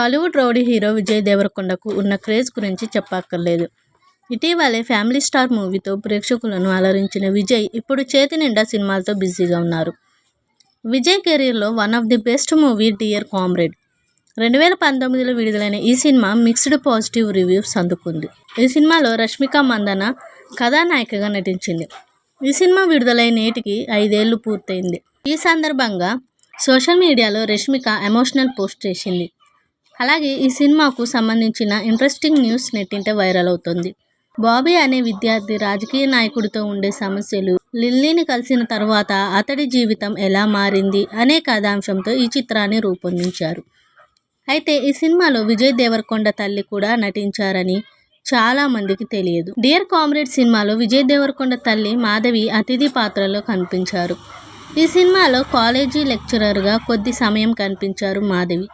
Tollywood rowdy hero Vijay దేవరకొండకు ఉన్న craze గురించి చెప్పక్కర్లేదు. ఇటీవలే ఫ్యామిలీ స్టార్ మూవీతో ప్రేక్షకులను అలరించిన విజయ్ ఇప్పుడు చేతి నిండా సినిమాలతో బిజీగా ఉన్నారు. విజయ్ కెరీర్లో one of the best movie dear comrade. 2019లో విడుదలైన ఈ సినిమా మిక్స్డ్ పాజిటివ్ రివ్యూస్ అందుకుంది. ఈ సినిమాలో రష్మిక మందన కథానాయికగా నటించింది. ఈ సినిమా విడుదలై నేటికి 5 ఏళ్లు పూర్తయింది. ఈ సందర్భంగా సోషల్ మీడియాలో రష్మిక ఎమోషనల్ పోస్ట్ చేసింది. అలాగే ఈ సినిమాకు సంబంధించిన ఇంట్రెస్టింగ్ న్యూస్ నెట్టింట వైరల్ అవుతుంది. బాబీ అనే విద్యార్థి రాజకీయ నాయకుడితో ఉండే సమస్యలు, లిల్లీని కలిసిన తర్వాత అతడి జీవితం ఎలా మారింది అనే కథాంశంతో ఈ చిత్రాన్ని రూపొందించారు. అయితే ఈ సినిమాలో విజయ్ దేవరకొండ తల్లి కూడా నటించారని చాలా మందికి తెలియదు. డియర్ కామ్రేడ్ సినిమాలో విజయ్ దేవరకొండ తల్లి మాధవి అతిథి పాత్రలో కనిపించారు. ఈ సినిమాలో కాలేజీ లెక్చరర్గా కొద్ది సమయం కనిపించారు మాధవి.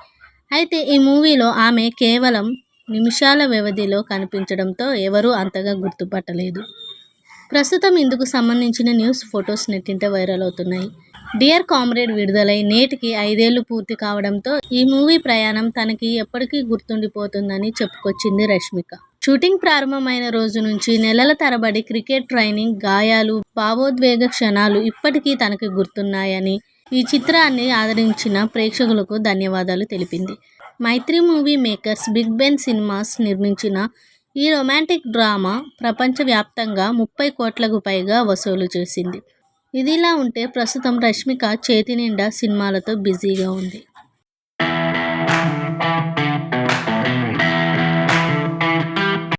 అయితే ఈ మూవీలో ఆమె కేవలం నిమిషాల వ్యవధిలో కనిపించడంతో ఎవరూ అంతగా గుర్తుపట్టలేదు. ప్రస్తుతం ఇందుకు సంబంధించిన న్యూస్, ఫొటోస్ నెట్టింట వైరల్ అవుతున్నాయి. డియర్ కామ్రేడ్ విడుదలై నేటికి 5 ఏళ్లు పూర్తి కావడంతో ఈ మూవీ ప్రయాణం తనకి ఎప్పటికీ గుర్తుండిపోతుందని చెప్పుకొచ్చింది రష్మిక. షూటింగ్ ప్రారంభమైన రోజు నుంచి నెలల తరబడి క్రికెట్ ట్రైనింగ్, గాయాలు, భావోద్వేగ క్షణాలు ఇప్పటికీ తనకి గుర్తున్నాయని ఈ చిత్రాన్ని ఆదరించిన ప్రేక్షకులకు ధన్యవాదాలు తెలిపింది. Mythri movie makers Big Ben cinemas నిర్మించిన ఈ రొమాంటిక్ డ్రామా ప్రపంచవ్యాప్తంగా 30 కోట్లకు పైగా వసూలు చేసింది. ఇదిలా ఉంటే ప్రస్తుతం రష్మిక చేతి నిండా సినిమాలతో బిజీగా ఉంది.